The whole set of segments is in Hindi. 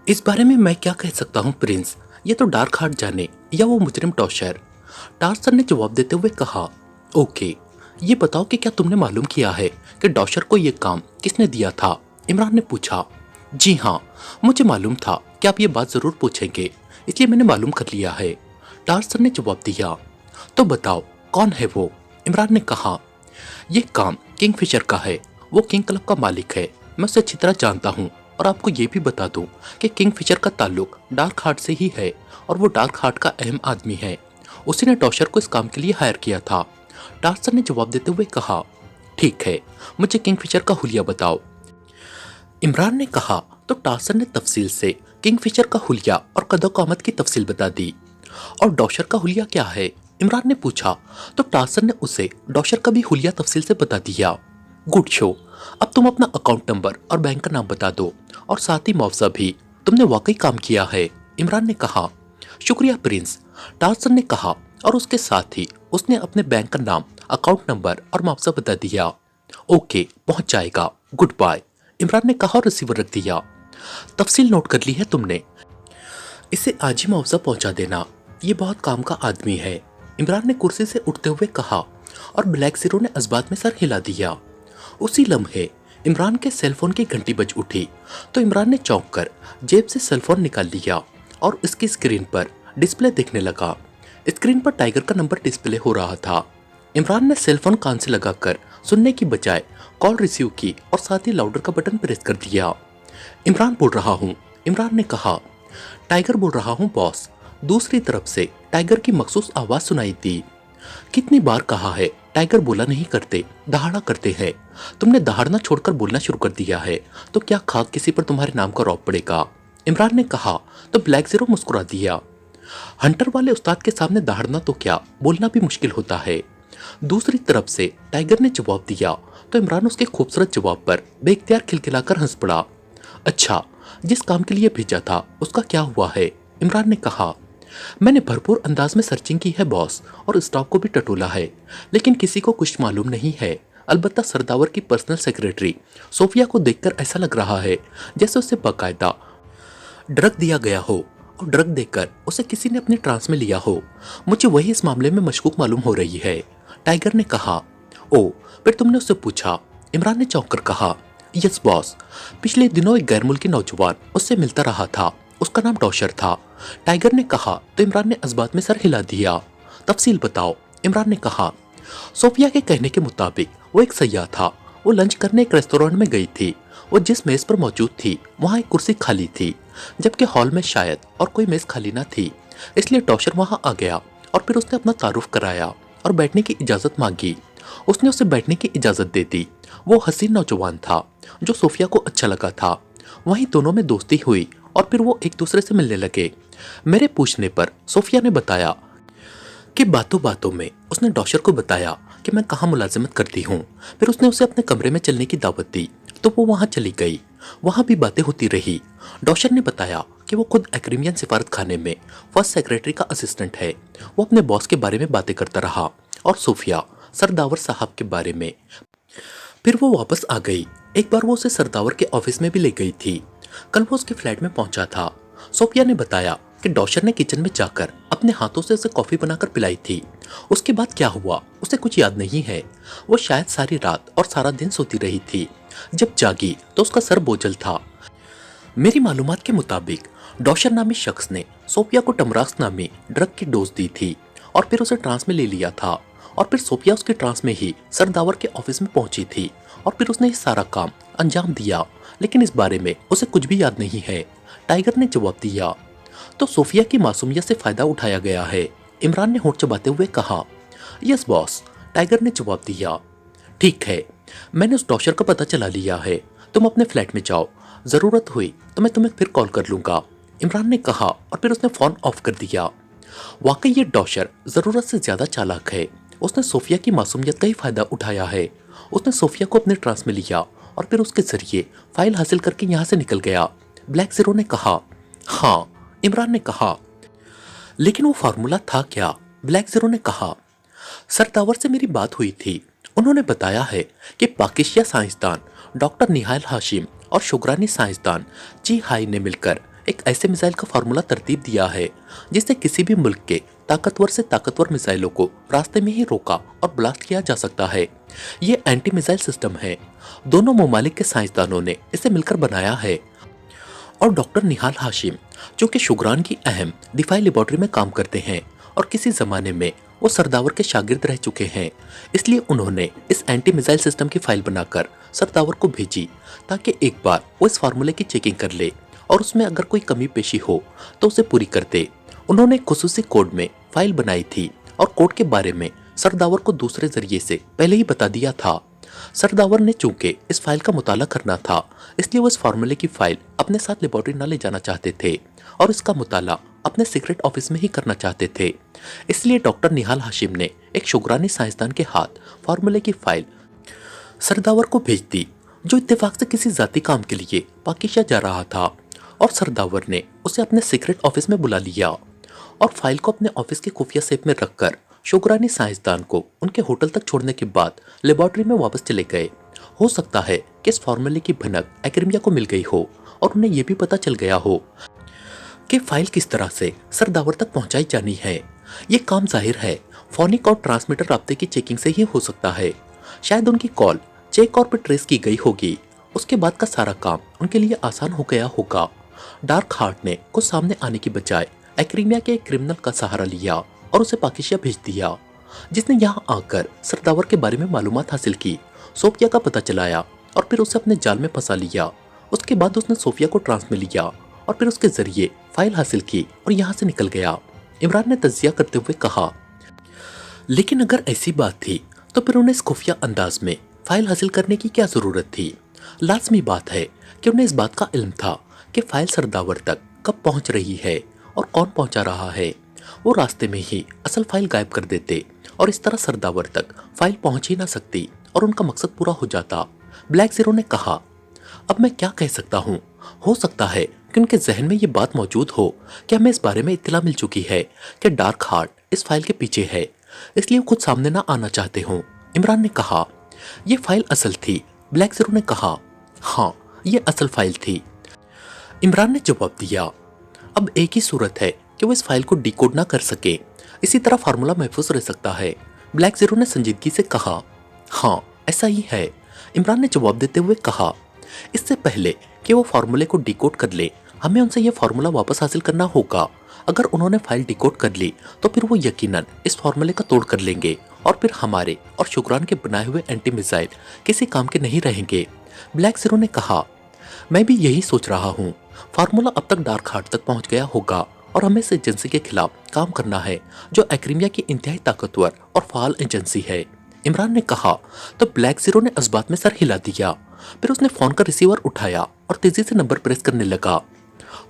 इस बारे में मैं क्या कह सकता हूँ प्रिंस। ये तो डार्क हार्ट जाने या वो मुजरिम टॉशर। टार्सन ने जवाब देते हुए कहा, ओके, ये बताओ कि क्या तुमने मालूम किया है कि डॉशर को ये काम किसने दिया था? इमरान ने पूछा। जी हाँ, मुझे मालूम था कि आप ये बात जरूर पूछेंगे, इसलिए मैंने मालूम कर लिया है। टार्सन ने जवाब दिया। तो बताओ कौन है वो? इमरान ने कहा, ये काम किंगफिशर का है। वो किंग क्लब का मालिक है। मैं उसे अच्छी तरह जानता हूँ और आपको ये भी बता दूं कि किंगफिशर का ताल्लुक डार्क हार्ट से ही है और वो डार्क हार्ट का अहम आदमी है। उसी ने टॉशर को इस काम के लिए हायर किया था। टार्सन ने जवाब देते हुए कहा, ठीक है, मुझे किंगफिशर का हुलिया बताओ। इमरान ने कहा। तो टार्सन ने तफसील से किंगफिशर का हुलिया और कदोकामत की तफसील बता दी। और डॉशर का हुलिया क्या है? इमरान ने पूछा। तो टार्सन ने उसे डॉशर का भी हुलिया तफसील से बता दिया। Good show. अब तुम अपना अकाउंट नंबर और बैंक का नाम बता दो और साथ ही मुआवजा भी। तुमने वाकई काम किया है, इमरान ने कहा। शुक्रिया प्रिंस, टार्सन ने कहा और उसके साथ ही उसने अपने बैंक का नाम, अकाउंट नंबर और मुआवजा बता दिया। ओके, पहुंच जाएगा, गुड बाय, इमरान ने कहा और रिसीवर रख दिया। तफसील नोट कर ली है तुमने? इसे आज ही मुआवजा पहुंचा देना, ये बहुत काम का आदमी है, इमरान ने कुर्सी से उठते हुए कहा और ब्लैक जीरो ने इस्बात में सर हिला दिया। उसी लम्हे इमरान के सेलफोन की घंटी बज उठी तो इमरान ने चौंक कर जेब से सेलफोन निकाल लिया और उसकी स्क्रीन पर डिस्प्ले देखने लगा। स्क्रीन पर टाइगर का नंबर डिस्प्ले हो रहा था। इमरान ने सेलफोन कान से लगाकर सुनने की बजाय कॉल रिसीव की और साथ ही लाउडर का बटन प्रेस कर दिया। इमरान बोल रहा हूँ, इमरान ने कहा। टाइगर बोल रहा हूँ बॉस। दूसरी तरफ से टाइगर की मखसूस आवाज सुनाई दी। कितनी बार कहा है, टाइगर बोला नहीं करते, दहाड़ा करते हैं। तुमने दहाड़ना छोड़कर बोलना शुरू कर दिया है तो क्या खाक किसी पर तुम्हारे नाम का रौब पड़ेगा? इमरान ने कहा। तो ब्लैक जीरो मुस्कुरा दिया। हंटर वाले उस्ताद के सामने दहाड़ना तो क्या, बोलना भी मुश्किल होता है। दूसरी तरफ से टाइगर ने जवाब दिया तो इमरान उसके खूबसूरत जवाब पर बेख्तियार खिलखिलाकर हंस पड़ा। अच्छा, जिस काम के लिए भेजा था उसका क्या हुआ है? इमरान ने कहा। मैंने भरपूर अंदाज में सर्चिंग की है बॉस और स्टाफ को भी टटोला है, लेकिन किसी को कुछ मालूम नहीं है। अलबत्ता सरदावर की पर्सनल सेक्रेटरी सोफिया को देखकर ऐसा लग रहा है जैसे उसे बाकायदा ड्रग दिया गया हो और ड्रग देकर उसे किसी ने अपनी ट्रांस में लिया हो। मुझे वही इस मामले में मशकूक मालूम हो रही है, टाइगर ने कहा। ओ, फिर तुमने उससे पूछा? इमरान ने चौंक कर कहा। यस बॉस, पिछले दिनों एक गैर मुल्की नौजवान उससे मिलता रहा था, उसका नाम डॉशर था, टाइगर ने कहा। तो इमरान ने इस्बात में सर हिला दिया। तफसील बताओ, इमरान ने कहा। सोफिया के कहने के मुताबिक वो एक सयाह था। वो लंच करने एक रेस्टोरेंट में गई थी। वो जिस मेज पर मौजूद थी वहाँ एक कुर्सी खाली थी, जबकि हॉल में शायद और कोई मेज खाली ना थी। इसलिए डॉशर वहाँ आ गया और फिर उसने अपना तारुफ कराया और बैठने की इजाज़त मांगी। उसने उसे बैठने की इजाज़त दे दी। वो हसीन नौजवान था जो सोफिया को अच्छा लगा था। वहीं दोनों में दोस्ती हुई और फिर वो एक दूसरे से मिलने लगे। मेरे पूछने पर सोफिया ने बताया कि बातों बातों में उसने डॉशर को बताया कि मैं कहाँ मुलाजिमत करती हूँ। फिर उसने उसे अपने कमरे में चलने की दावत दी तो वो वहाँ चली गई। वहाँ भी बातें होती रही। डॉशर ने बताया कि वो खुद एक्रीमियन सिफारत खाने में फर्स्ट सेक्रेटरी का असिस्टेंट है। वो अपने बॉस के बारे में बातें करता रहा और सोफिया सरदावर साहब के बारे में। फिर वो वापस आ गई। एक बार वो उसे सरदावर के ऑफिस में भी ले गई थी। कल वो उसके फ्लैट में पहुंचा था। सोफिया ने बताया कि डॉशर ने किचन में जाकर अपने हाथों से उसे कॉफी बनाकर पिलाई थी। उसके बाद क्या हुआ उसे कुछ याद नहीं है। वो शायद सारी रात और सारा दिन सोती रही थी। जब जागी तो उसका सर बोझल था। मेरी मालूमात के मुताबिक डॉशर नामी शख्स ने सोफिया को टमराक्स नामी ड्रग की डोज दी थी और फिर उसे ट्रांस में ले लिया था और फिर सोफिया उसके ट्रांस में ही सरदावर के ऑफिस में पहुंची थी और फिर उसने ये सारा काम अंजाम दिया, लेकिन इस बारे में उसे कुछ भी याद नहीं है, टाइगर ने जवाब दिया। तो सोफिया की मासूमियत से फायदा उठाया गया है, इमरान ने होंठ चबाते हुए कहा। यस बॉस, टाइगर ने जवाब दिया। ठीक है, मैंने उस डॉशर का पता चला लिया है। तुम अपने फ्लैट में जाओ, जरूरत हुई तो मैं तुम्हें फिर कॉल कर लूंगा, इमरान ने कहा और फिर उसने फोन ऑफ कर दिया। वाकई ये डॉशर जरूरत से ज्यादा चालाक है। उसने सोफिया की मासूमियत का ही फायदा उठाया है। उसने सोफिया को अपने ट्रांस में लिया और फिर उसके जरिए फाइल हासिल करके यहाँ से निकल गया, ब्लैक जीरो ने कहा। हाँ, इमरान ने कहा। लेकिन वो फार्मूला था क्या? ब्लैक जीरो ने कहा। सरदावर से मेरी बात हुई थी। उन्होंने बताया है कि पाकिस्तान साइंसदान डॉक्टर निहाल हाशिम और शुक्रानी साइंसदान जी हाई ने मिलकर एक ऐसे मिसाइल का फार्मूला तरतीब दिया है जिससे किसी भी मुल्क के ताकतवर से ताकतवर मिसाइलों को रास्ते में ही रोका और ब्लास्ट किया जा सकता है। ये एंटी मिसाइल सिस्टम है। दोनों ममालिक के साइंसदानों ने इसे मिलकर बनाया है और डॉक्टर निहाल हाशिम जो कि शुगरान की अहम दिफाई लेबोरेटरी में काम करते हैं और किसी जमाने में वो सरदावर के शागिर्द रह चुके हैं, इसलिए उन्होंने इस एंटी मिसाइल सिस्टम की फाइल बनाकर सरदावर को भेजी ताकि एक बार वो इस फार्मूले की चेकिंग कर ले और उसमें अगर कोई कमी पेशी हो तो उसे पूरी कर दे। उन्होंने खुसूसी कोड में फाइल बनाई थी और कोड के बारे में सरदावर को दूसरे जरिए से पहले ही बता दिया था। सरदावर ने चूंकि इस फाइल का मुताला करना था, इसलिए वो इस फार्मूले की फाइल अपने साथ लेबोरेटरी न ले जाना चाहते थे और इसका मुताला अपने सीक्रेट ऑफिस में ही करना चाहते थे। इसलिए डॉक्टर निहाल हाशिम ने एक शुगरानी साइंसदान के हाथ फार्मूले की फाइल सरदावर को भेज दी, जो इत्तेफाक से किसी जाती काम के लिए पाकिस्तान जा रहा था, और सरदावर ने उसे अपने सीक्रेट ऑफिस में बुला लिया और फाइल को अपने ऑफिस के खुफिया सेफ में रखकर शुगरानी साइंसदान को उनके होटल तक छोड़ने के बाद लेबोरेटरी में वापस चले गए। हो सकता है कि इस फार्मूले की भनक एक्रिमिया को मिल गई हो और उन्हें यह भी पता चल गया हो कि फाइल किस तरह से सरदावर तक पहुंचाई जानी है। ये काम जाहिर है फोनिक और ट्रांसमीटर राब्ते की चेकिंग से ही हो सकता है। शायद उनकी कॉल चेक और पे ट्रेस की गई होगी। उसके बाद का सारा काम उनके लिए आसान हो गया होगा। डार्क हार्ट ने कुछ सामने आने की बजाय एक्रिमिया के एक क्रिमिनल का सहारा लिया और उसे पाकिस्तान भेज दिया, जिसने यहाँ आकर सरदावर के बारे में मालूमात हासिल की, सोफिया का पता चलाया और फिर उसे अपने जाल में फंसा लिया। उसके बाद उसने सोफिया को ट्रांस में लिया और फिर उसके जरिए फाइल हासिल की और यहाँ से निकल गया। इमरान ने तज्जिया करते हुए कहा, लेकिन अगर ऐसी बात थी तो फिर उन्हें इस खुफिया अंदाज में फाइल हासिल करने की क्या जरूरत थी। लाजमी बात है कि उन्हें इस बात का इल्म था कि फाइल सरदावर तक कब पहुंच रही है और कौन पहुंचा रहा है। वो रास्ते में ही असल फाइल गायब कर देते और इस तरह सरदावर तक फाइल पहुंच ही ना सकती और उनका मकसद पूरा हो जाता। ब्लैक जीरो ने कहा, अब मैं क्या कह सकता हूँ, हो सकता है कि उनके जहन में ये बात मौजूद हो कि हमें इस बारे में इत्तला मिल चुकी है कि डार्क हार्ट इस फाइल के पीछे है, इसलिए खुद सामने ना आना चाहते हो। इमरान ने कहा, यह फाइल असल थी। ब्लैक जीरो ने कहा, हाँ ये असल फाइल थी। इमरान ने जवाब दिया, अब एक ही सूरत है कि वो इस फाइल को डिकोड ना कर सके, इसी तरह फार्मूला महफूज रह सकता है। ब्लैक जीरो ने संजीदगी से कहा, हाँ ऐसा ही है। इमरान ने जवाब देते हुए कहा, इससे पहले कि वो फार्मूले को डिकोड कर ले, हमें उनसे यह फार्मूला वापस हासिल करना होगा। अगर उन्होंने फाइल डिकोड कर ली तो फिर वो यकीनन इस फार्मूले का तोड़ कर लेंगे और फिर हमारे और शुक्रान के बनाए हुए एंटी मिसाइल किसी काम के नहीं रहेंगे। ब्लैक जीरो ने कहा, मैं भी यही सोच रहा हूँ। फार्मूला अब तक डार्क हार्ट तक पहुँच गया होगा और हमें इस एजेंसी के खिलाफ काम करना है जो एक्रिमिया की इंतहाई ताकतवर और फाल एजेंसी है। इमरान ने कहा तो ब्लैक जीरो ने इस बात में सर हिला दिया। फिर उसने फोन का रिसीवर उठाया और तेजी से नंबर प्रेस करने लगा।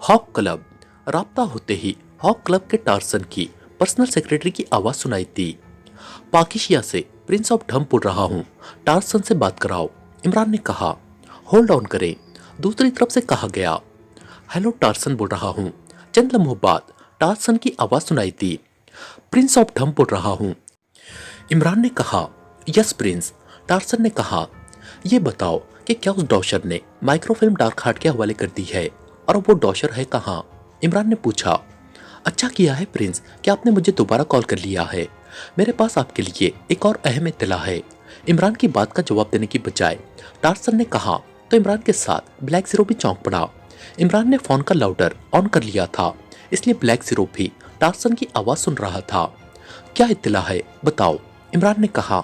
Hawk club. राब्ता होते ही हॉक क्लब के टार्सन की पर्सनल सेक्रेटरी की आवाज सुनाई दी। पाकिस्तान से प्रिंस ऑफ ढम बोल रहा हूँ, टार्सन से बात कराओ। इमरान ने कहा, होल्ड ऑन करें। दूसरी तरफ से कहा गया, हेलो टार्सन बोल रहा हूँ। चंद लम्हों बाद टार्सन की आवाज सुनाई दी, प्रिंस ऑफ ढम बोल रहा हूँ। इमरान ने कहा, यस प्रिंस। टार्सन ने कहा, ये बताओ कि क्या उस डॉशर ने माइक्रोफिल्म डार्क हार्ट के हवाले कर दी है और अब वो डॉशर है कहाँ? इमरान ने पूछा। अच्छा किया है प्रिंस कि आपने मुझे दोबारा कॉल कर लिया है, मेरे पास आपके लिए एक और अहम इत्तला है। इमरान की बात का जवाब देने की बजाय टार्सन ने कहा तो इमरान के साथ ब्लैक जीरो भी चौंक पड़ा। इमरान ने फोन का लाउडर ऑन कर लिया था, इसलिए ब्लैक जीरो भी टार्सन की आवाज सुन रहा था। क्या इत्तला है बताओ? इमरान ने कहा,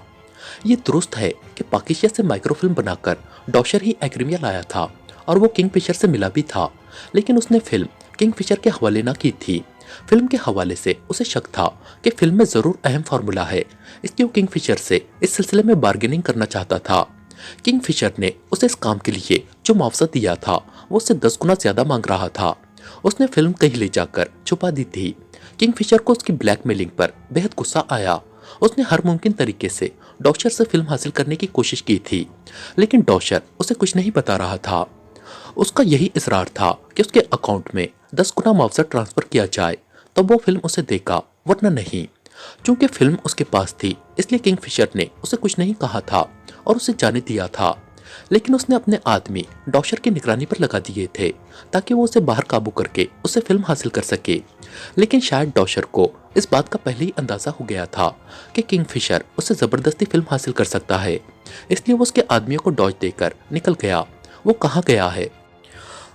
यह दुरुस्त है कि पाकिस्तान से माइक्रोफिल्म बनाकर डॉशर ही एक्रिमिया लाया था और वो किंगफिशर से मिला भी था, लेकिन उसने फिल्म किंगफिशर के हवाले ना की थी। फिल्म के हवाले से उसे शक था कि फिल्म में जरूर अहम फार्मूला है, इसलिए वो किंगफिशर से इस सिलसिले में बार्गेनिंग करना चाहता था। किंगफिशर ने उसे इस काम के लिए जो मुआवजा दिया था वो उससे 10 गुना ज्यादा मांग रहा था। उसने फिल्म कहीं ले जाकर छुपा दी थी। किंगफिशर को उसकी ब्लैकमेलिंग पर बेहद गुस्सा आया। उसने हर मुमकिन तरीके से डॉशर से फिल्म हासिल करने की कोशिश की थी, लेकिन डॉशर उसे कुछ नहीं बता रहा था। उसका यही इसरार था कि उसके अकाउंट में 10 गुना मुआवजा ट्रांसफर किया जाए तब वो फिल्म उसे देगा, वरना नहीं। चूंकि फिल्म उसके पास थी, इसलिए किंगफिशर ने उसे कुछ नहीं कहा था और उसे जाने दिया था। लेकिन उसने अपने आदमी डॉशर की निगरानी पर लगा दिए थे ताकि वो उसे बाहर काबू करके उसे फिल्म हासिल कर सके। लेकिन शायद डॉशर को इस बात का पहले ही अंदाजा हो गया था कि किंगफिशर उसे जबरदस्ती फिल्म हासिल कर सकता है, इसलिए वो उसके आदमियों को डॉज देकर निकल गया। वो कहाँ गया है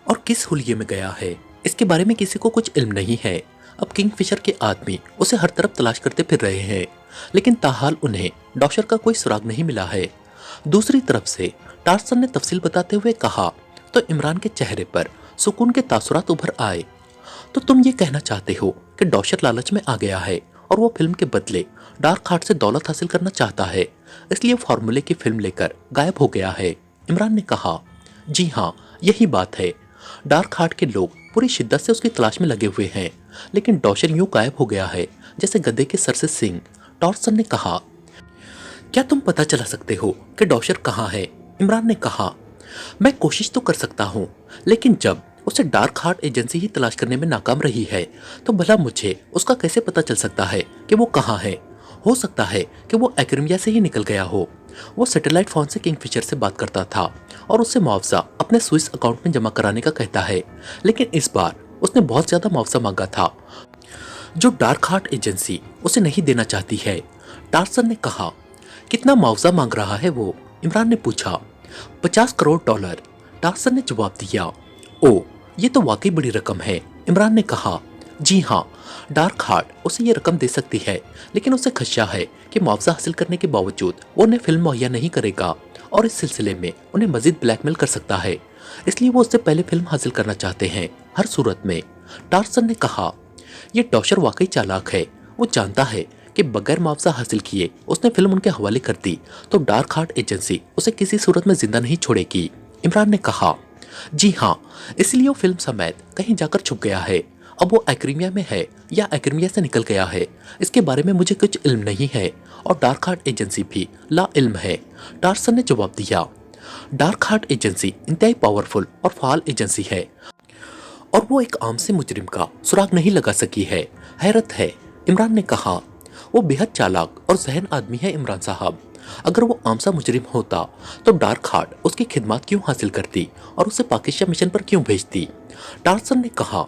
और किस हुलिये में गया है, इसके बारे में किसी को कुछ इल्म नहीं है। अब किंगफिशर के आदमी उसे हर तरफ तलाश करते फिर रहे हैं, लेकिन ताहाल उन्हें डॉशर का कोई सुराग नहीं मिला है। दूसरी तरफ से टार्सन ने तफसील बताते हुए कहा तो इमरान के चेहरे पर सुकून के तासुरात उभर आए। तो तुम ये कहना चाहते हो कि डॉशर लालच में आ गया है और वो फिल्म के बदले डार्क हार्ट से दौलत हासिल करना चाहता है, इसलिए फार्मूले की फिल्म लेकर गायब हो गया है। इमरान ने कहा, जी हाँ, यही बात है। डार्क हार्ट के लोग पूरी शिद्दत से उसकी तलाश में लगे हुए हैं, लेकिन डॉशर यूं गायब हो गया है जैसे गधे के सर से सींग। टॉर्सन ने कहा, क्या तुम पता चला सकते हो कि डॉशर कहाँ है? इमरान ने कहा, मैं कोशिश तो कर सकता हूँ, लेकिन जब उसे डार्क हार्ट एजेंसी ही तलाश करने में नाकाम रही है तो भला मुझे उसका कैसे पता चल सकता है कि वो कहाँ है? हो सकता है कि वो एक्रिमिया से ही निकल गया हो। वो सैटेलाइट फोन से किंगफिशर से बात करता था और उससे मुआवजा अपने स्विस अकाउंट में जमा कराने का कहता है, लेकिन इस बार उसने बहुत ज्यादा मुआवजा मांगा था जो डार्क हार्ट एजेंसी उसे नहीं देना चाहती है। टार्सन ने कहा, कितना मुआवजा मांग रहा है वो? इमरान ने पूछा। 50 करोड़ डॉलर, टार्सन ने जवाब दिया। ओ, ये तो वाकई बड़ी रकम है। इमरान ने कहा, जी हाँ, डार्क हार्ट उसे ये रकम दे सकती है, लेकिन उसे खदशा है कि मुआवजा हासिल करने के बावजूद वो उन्हें फिल्म मुहैया नहीं करेगा और इस सिलसिले में उन्हें मजीद ब्लैकमेल कर सकता है, इसलिए वो उससे पहले फिल्म हासिल करना चाहते हैं। हर सूरत में, टार्सन ने कहा, यह डॉशर वाकई चालाक है। वो जानता है कि बगैर मुआवजा हासिल किए उसने फिल्म उनके हवाले कर दी तो डार्क हार्ट एजेंसी उसे किसी सूरत में जिंदा नहीं छोड़ेगी। इमरान ने कहा, जी हाँ, इसलिए वो फिल्म समेत कहीं जाकर छुप गया है। अब वो एक्रिमिया में है या एक्रिमिया से निकल गया है, इसके बारे में मुझे कुछ इल्म नहीं है और डार्क हार्ट एजेंसी भी ला इल्म है। टार्सन ने जवाब दिया। डार्क हार्ट एजेंसी इंतहाई पावरफुल और फाल एजेंसी है और वो एक आम से मुजरिम का सुराग नहीं लगा सकी है। हैरत है। इमरान ने कहा, वो बेहद चालाक और जहन आदमी है इमरान साहब। अगर वो आम सा मुजरिम होता तो डार्क हार्ट उसकी खिदमत क्यों हासिल करती और उसे पाकिस्तान मिशन पर क्यों भेजती? टार्सन ने कहा,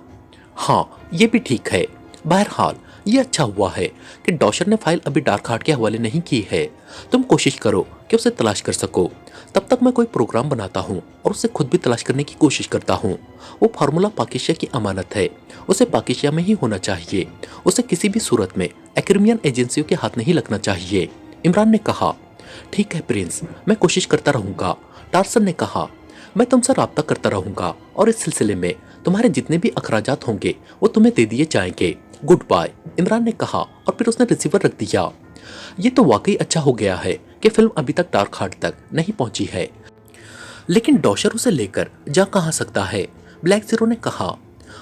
हाँ, ये भी ठीक है। बहरहाल, ये अच्छा हुआ है कि डॉशर ने फाइल अभी डार्क हार्ट के हवाले नहीं की है। तुम कोशिश करो कि उसे तलाश कर सको, तब तक मैं कोई प्रोग्राम बनाता हूँ और उसे खुद भी तलाश करने की कोशिश करता हूँ। वो फार्मूला पाकिस्तान की अमानत है, उसे पाकिस्तान में ही होना चाहिए। उसे किसी भी सूरत में एक्रिमियन एजेंसियों के हाथ नहीं लगना चाहिए। इमरान ने कहा, ठीक है प्रिंस, मैं कोशिश करता रहूंगा। टार्सन ने कहा, मैं तुमसे राब्ता करता रहूंगा और इस सिलसिले में तुम्हारे जितने भी अखराजात होंगे वो तुम्हें दे दिए जाएंगे। गुड बाय, इमरान ने कहा और फिर उसने रिसीवर रख दिया। ये तो वाकई अच्छा हो गया है कि फिल्म अभी तक डार्क हार्ट तक नहीं पहुंची है, लेकिन डॉशर उसे लेकर जा कहाँ सकता है? ब्लैक जीरो ने कहा,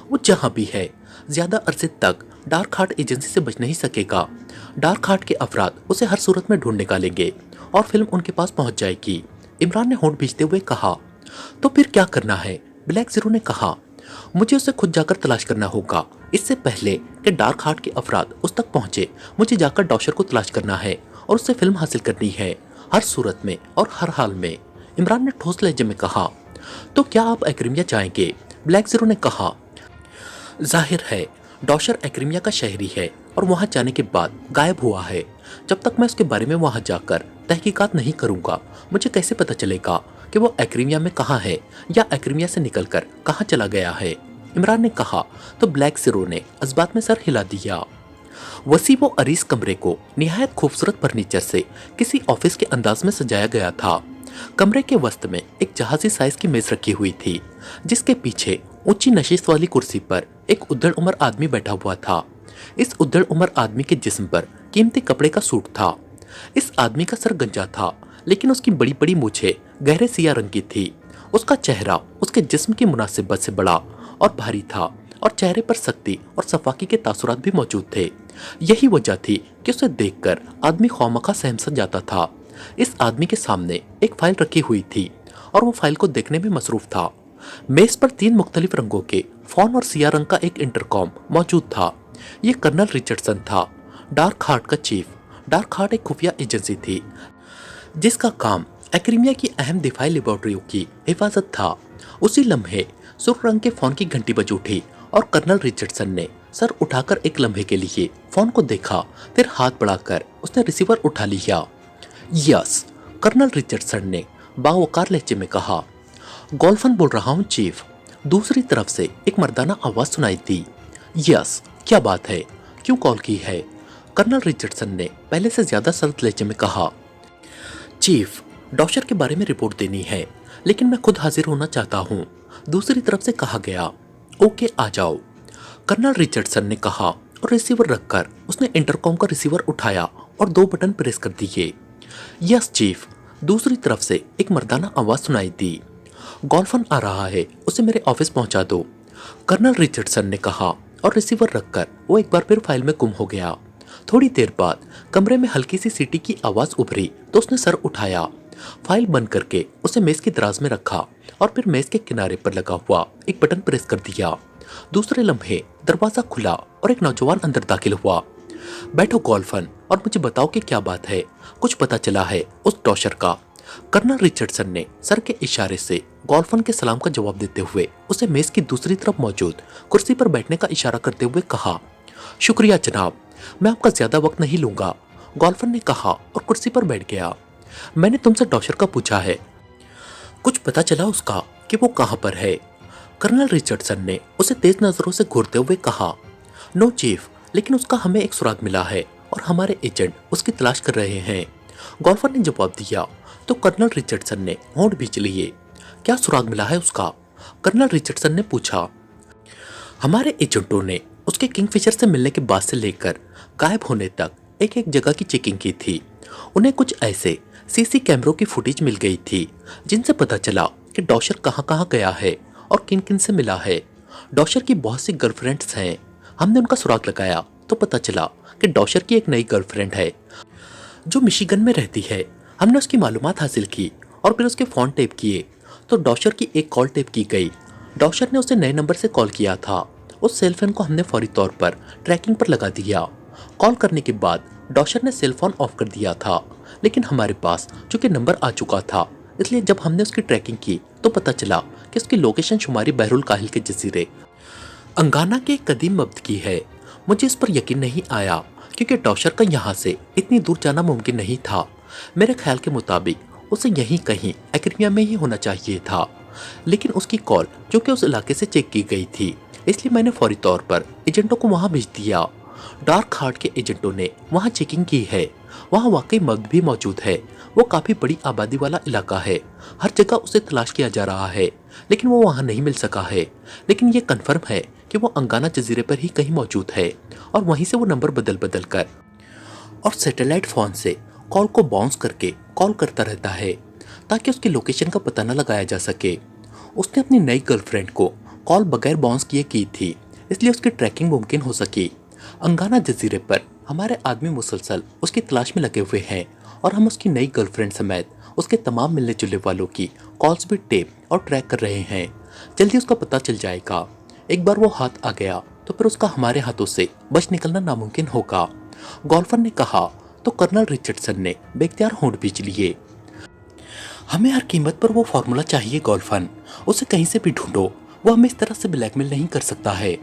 वो जहां भी है ज्यादा अरसे तक डार्क हार्ट एजेंसी से बच नहीं सकेगा। डार्क हार्ट के अफराद उसे हर सूरत में ढूंढ निकालेंगे और फिल्म उनके पास पहुंच जाएगी। इमरान ने होंठ भींचते हुए कहा, तो फिर क्या करना है? ब्लैक जीरो ने कहा, मुझे उसे खुद जाकर तलाश करना होगा। इससे पहले कि डार्क हार्ट के अफराद उस तक पहुंचे, मुझे जाकर डॉशर को तलाश करना है और उससे फिल्म हासिल करनी है, हर सूरत में और हर हाल में। इमरान ने ठोस लहजे में कहा, तो क्या आप एक्रिमिया जाएंगे? ब्लैक जीरो ने कहा, जाहिर है डॉशर एक्रिमिया का शहरी है और वहां जाने के बाद गायब हुआ है। जब तक मैं उसके बारे में वहां जाकर तहकीकात नहीं करूंगा, मुझे कैसे पता चलेगा कि वो एक्रिमिया में कहाँ है या एक्रिमिया से निकलकर कहाँ चला गया है? इमरान ने कहा तो ब्लैक जीरो ने इस बात में सर हिला दिया। वसी वो अरीस कमरे को निहायत खूबसूरत फर्नीचर से किसी ऑफिस के अंदाज में सजाया गया था। कमरे के वस्त में एक जहाजी साइज की मेज रखी हुई थी, जिसके पीछे ऊंची नशिस्त वाली कुर्सी पर एक उद्दड़ उम्र आदमी बैठा हुआ था। इस उद्दड़ उम्र आदमी के जिस्म पर कीमती कपड़े का सूट था। इस आदमी का सर गंजा था, लेकिन उसकी बड़ी बड़ी मूछें गहरे सिया रंग की थी। उसका चेहरा उसके जिस्म की मुनासिबत से बड़ा और भारी था और चेहरे पर सख्ती और सफाकी के तासुरात भी मौजूद थे। यही वजह थी कि उसे देखकर आदमी खौमखा सहम जाता था। इस आदमी के सामने एक फाइल रखी हुई थी और वो फाइल को देखने में मसरूफ था। मेज पर 3 मुख्तलिफ रंगों के फोन और सिया रंग का एक इंटरकॉम मौजूद था। ये कर्नल रिचर्डसन था, डार्क हार्ट का चीफ। डार्क हार्ट एक खुफिया एजेंसी थी जिसका काम एक्रीमिया की अहम दिफाई लेबोरेटरियों की हिफाजत था। उसी लम्हे सुर्ख रंग के फोन की घंटी बज उठी और कर्नल रिचर्डसन ने सर उठाकर एक लम्हे के लिए फोन को देखा, फिर हाथ बढ़ाकर उसने रिसीवर उठा लिया। यस, कर्नल रिचर्डसन ने बावकार लहजे में कहा। गोल्फन बोल रहा हूँ चीफ। दूसरी तरफ से एक मर्दाना आवाज सुनाई दी। यस, क्या बात है, क्यों कॉल की है? कर्नल रिचर्डसन ने पहले से ज्यादा सख्त लहजे में कहा। चीफ, डॉक्टर के बारे में रिपोर्ट देनी है, लेकिन मैं खुद हाजिर होना चाहता हूँ, दूसरी तरफ से कहा गया। ओके, आ जाओ, कर्नल रिचर्डसन ने कहा और रिसीवर रखकर उसने इंटरकॉम का रिसीवर उठाया और 2 बटन प्रेस कर दिए। यस चीफ, दूसरी तरफ से एक मर्दाना आवाज सुनाई दी। गोल्फन आ रहा है, उसे मेरे ऑफिस पहुंचा दो, कर्नल रिचर्डसन ने कहा और रिसीवर रखकर वो एक बार फिर फाइल में गुम हो गया। थोड़ी देर बाद कमरे में हल्की सी सीटी की आवाज उभरी तो उसने सर उठाया। फाइल बंद करके उसे मेज की दराज में रखा और फिर मेज के किनारे पर लगा हुआ एक बटन प्रेस कर दिया। दूसरे लम्हे दरवाजा खुला और एक नौजवान अंदर दाखिल हुआ। बैठो गोल्फन और मुझे बताओ कि क्या बात है, कुछ पता चला है उस डॉशर का? कर्नल रिचर्डसन ने सर के इशारे से गोल्फन के सलाम का जवाब देते हुए उसे मेज की दूसरी तरफ मौजूद कुर्सी पर बैठने का इशारा करते हुए कहा। शुक्रिया जनाब, मैं आपका ज्यादा वक्त नहीं लूंगा, गोल्फन ने कहा और कुर्सी पर बैठ गया। मैंने तुमसे डॉशर का पूछा है, कुछ पता चला उसका कि वो कहाँ पर है? कर्नल रिचर्डसन ने उसे तेज नजरों से घूरते हुए कहा। नो चीफ, लेकिन उसका हमें एक सुराग मिला है और हमारे एजेंट उसकी तलाश कर रहे हैं, गोल्फन ने जवाब दिया। तो कर्नल रिचर्डसन ने होंठ भींच लिए। क्या सुराग मिला है उसका? कर्नल रिचर्डसन ने पूछा। हमारे एजेंटों ने उसके किंगफिशर से मिलने के बाद से लेकर गायब होने तक एक एक जगह की चेकिंग की थी। उन्हें कुछ ऐसे सीसी कैमरों की फुटेज मिल गई थी जिनसे पता चला कि डॉशर कहाँ कहाँ गया है और किन किन से मिला है। डॉशर की बहुत सी गर्लफ्रेंड्स हैं। हमने उनका सुराग लगाया तो पता चला कि डॉशर की एक नई गर्लफ्रेंड है जो मिशिगन में रहती है। हमने उसकी मालूमात हासिल की और फिर उसके फ़ोन टेप किए तो डॉशर की एक कॉल टेप की गई। डॉशर ने उसे नए नंबर से कॉल किया था। उस सेल फोन को हमने फौरी तौर पर ट्रैकिंग पर लगा दिया। कॉल करने के बाद डॉशर ने सेल फोन ऑफ कर दिया था, लेकिन हमारे पास चूंकि नंबर आ चुका था, इसलिए जब हमने उसकी ट्रैकिंग की तो पता चला कि उसकी लोकेशन शुमारी बहरुल काहिल के जजीरे अंगाना के एक कदीम मब्द की है। मुझे इस पर यकीन नहीं आया क्योंकि डॉशर का यहाँ से इतनी दूर जाना मुमकिन नहीं था। मेरे ख्याल के मुताबिक उसे यहीं कहीं एक्रीमिया में ही होना चाहिए था, लेकिन उसकी कॉल जो कि उस इलाके से चेक की गई थी, इसलिए मैंने फौरी तौर पर एजेंटों को वहां भेज दिया। डार्क हार्ट के एजेंटों ने वहां चेकिंग की है। वहां वाकई मब्द भी मौजूद है। वो काफी बड़ी आबादी वाला इलाका है। हर जगह उसे तलाश किया जा रहा है, लेकिन वो वहां नहीं मिल सका है। लेकिन ये कन्फर्म है कि वो अंगाना जजीरे पर ही कहीं मौजूद है और वहीं से वो नंबर बदल बदल कर और सैटेलाइट फोन से कॉल को बाउंस करके कॉल करता रहता है ताकि उसकी लोकेशन का पता न लगाया जा सके। उसने अपनी नई गर्लफ्रेंड को कॉल बगैर बाउंस किए की थी, इसलिए उसकी ट्रैकिंग मुमकिन हो सकी। अंगाना जजीरे पर हमारे आदमी मुसलसल उसकी तलाश में लगे हुए हैं और हम उसकी नई गर्लफ्रेंड समेत उसके तमाम मिलने जुलने वालों की कॉल्स भी टेप और ट्रैक कर रहे हैं। जल्दी उसका पता चल जाएगा। एक बार वो हाथ आ गया तो फिर उसका हमारे हाथों से बच निकलना नामुमकिन होगा, गोल्फन ने कहा। तो कर्नल रिचर्डसन ने बेख्तियार होंठ भींच लिए। हमें हर कीमत पर वो फार्मूला चाहिए गोल्फन, उसे कहीं से भी ढूंढो, वो हमें इस तरह से ब्लैकमेल नहीं कर सकता है,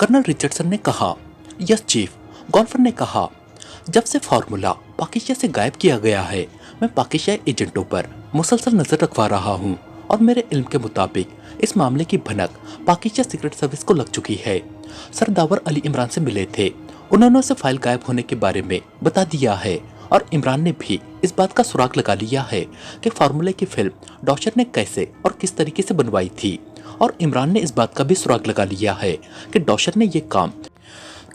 कर्नल रिचर्डसन ने कहा। यस चीफ, गोल्फन ने कहा। जब से फार्मूला पाकिस्तान से गायब किया गया है, मैं पाकिस्तानी एजेंटों पर मुसलसल नजर रखवा रहा हूँ और मेरे इल्म के मुताबिक इस मामले की भनक पाकिस्तान सीक्रेट सर्विस को लग चुकी है। सर दावर अली इमरान से मिले थे, उन्होंने उसे फाइल गायब होने के बारे में बता दिया है और इमरान ने भी इस बात का सुराग लगा लिया है कि फार्मूले की फिल्म डॉशर ने कैसे और किस तरीके से बनवाई थी, और इमरान ने इस बात का भी सुराग लगा लिया है कि डॉशर ने यह काम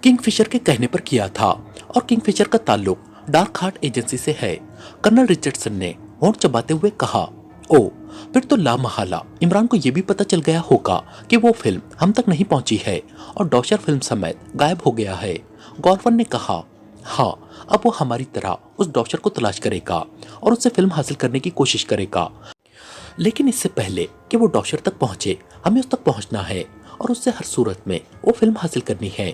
किंगफिशर के कहने पर किया था और किंगफिशर का ताल्लुक डार्क हार्ट एजेंसी से है, कर्नल रिचर्डसन ने होंठ चबाते हुए कहा। ओ, फिर तो लामहला इमरान को यह भी पता चल गया होगा कि वो फिल्म हम तक नहीं पहुंची है और डॉशर फिल्म समेत गायब हो गया है, गोल्फन ने कहा। हाँ, अब वो हमारी तरह उस डॉशर को तलाश करेगा और उससे फिल्म हासिल करने की कोशिश करेगा, लेकिन इससे पहले कि वो डॉशर तक पहुंचे हमें उस तक पहुंचना है और उससे हर सूरत में वो फिल्म हासिल करनी है,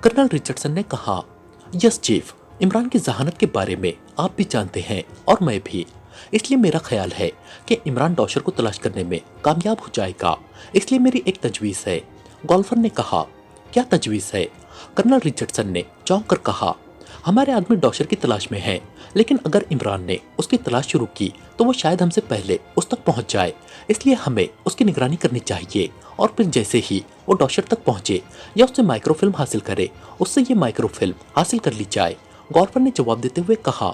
कर्नल रिचर्डसन ने कहा। यस चीफ, इमरान की जहानत के बारे में आप भी जानते हैं और मैं भी। इसलिए मेरा ख्याल है कि इमरान डॉशर को तलाश करने में कामयाब हो जाएगा। इसलिए मेरी एक तजवीज़ है। गोल्फर ने कहा, क्या तजवीज़ है? कर्नल रिचर्डसन ने चौंक कर कहा, हमारे आदमी डॉशर की तलाश में है, लेकिन अगर इमरान ने उसकी तलाश शुरू की तो वो शायद हमसे पहले उस तक पहुंच जाए। इसलिए हमें उसकी निगरानी करनी चाहिए और फिर जैसे ही वो डॉशर तक पहुंचे या उससे माइक्रोफिल्म हासिल करे, उससे ये माइक्रोफिल्म हासिल कर ली जाए। गॉल्फर ने जवाब देते हुए कहा,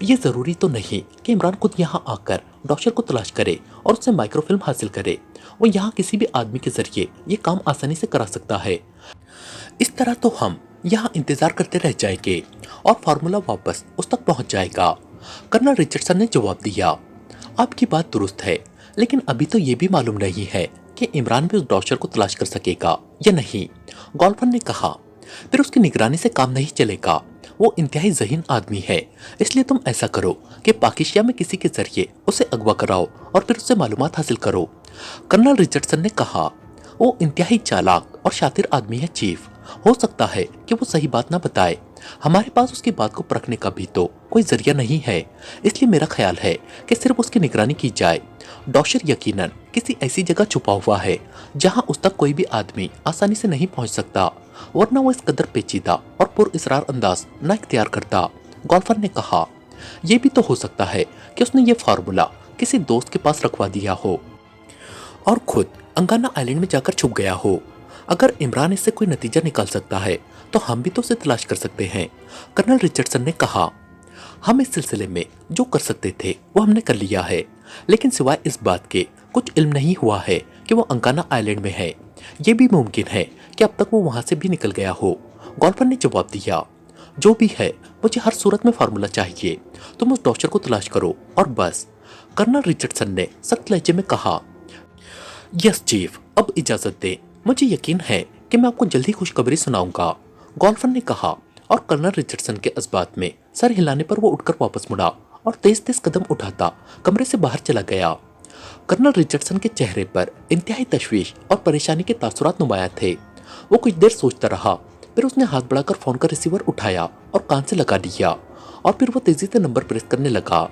यह ज़रूरी तो नहीं कि इमरान खुद यहाँ आकर डॉशर को तलाश करे और उससे माइक्रोफिल्म हासिल करे। वो यहाँ किसी भी आदमी के जरिए ये काम आसानी से करा सकता है। इस तरह तो हम यहाँ इंतजार करते रह जाएंगे और फार्मूला वापस उस तक पहुंच जाएगा। कर्नल रिचर्डसन ने जवाब दिया, आपकी बात दुरुस्त है, लेकिन अभी तो ये भी मालूम नहीं है कि इमरान भी उस डॉशर को तलाश कर सकेगा या नहीं। गोल्फर ने कहा, फिर उसकी निगरानी से काम नहीं चलेगा। वो इंतहाई ज़हीन आदमी है। इसलिए तुम ऐसा करो कि पाकिस्तान में किसी के जरिए उसे अगवा कराओ और फिर उससे मालूमात हासिल करो। कर्नल रिचर्डसन ने कहा, वो इंतहाई चालाक और शातिर आदमी है चीफ। हो सकता है कि वो सही बात ना बताए। हमारे पास उसकी बात को परखने का भी तो कोई जरिया नहीं है। इसलिए मेरा ख्याल है कि सिर्फ उसकी निगरानी की जाए। डॉशर यकीनन किसी ऐसी जगह छुपा हुआ है जहां उस तक कोई भी आदमी आसानी से नहीं पहुंच सकता, वरना वो इस कदर पेचीदा और पुरइसरार अंदाज न इख्तियार करता। गोल्फर ने कहा, यह भी तो हो सकता है कि उसने ये फार्मूला किसी दोस्त के पास रखवा दिया हो और खुद अंगाना आइलैंड में जाकर छुप गया हो। अगर इमरान इससे कोई नतीजा निकाल सकता है तो हम भी तो उसे तलाश कर सकते हैं। कर्नल रिचर्डसन ने कहा, हम इस सिलसिले में जो कर सकते थे वो हमने कर लिया है, लेकिन सिवाय इस बात के कुछ इल्म नहीं हुआ है कि वो अंगाना आइलैंड में है। ये भी मुमकिन है कि अब तक वो वहां से भी निकल गया हो। गोल्फर ने जवाब दिया, जो भी है मुझे हर सूरत में फार्मूला चाहिए। तुम उस डॉक्टर को तलाश करो और बस। कर्नल रिचर्डसन ने सख्त लहजे में कहा, यस चीफ, अब इजाजत दे। मुझे यकीन है कि मैं आपको जल्दी खुशखबरी सुनाऊंगा। गोल्फर ने कहा और कर्नल रिचर्डसन के इस्बात में सर हिलाने पर वो उठकर वापस मुड़ा और तेज तेज कदम उठाता कमरे से बाहर चला गया। कर्नल रिचर्डसन के चेहरे पर इंतहाई तशवीश और परेशानी के तासुरात नुमाया थे। वो कुछ देर सोचता रहा, फिर उसने हाथ बढ़ाकर फोन का रिसीवर उठाया और कान से लगा लिया और फिर वो तेजी से नंबर प्रेस करने लगा।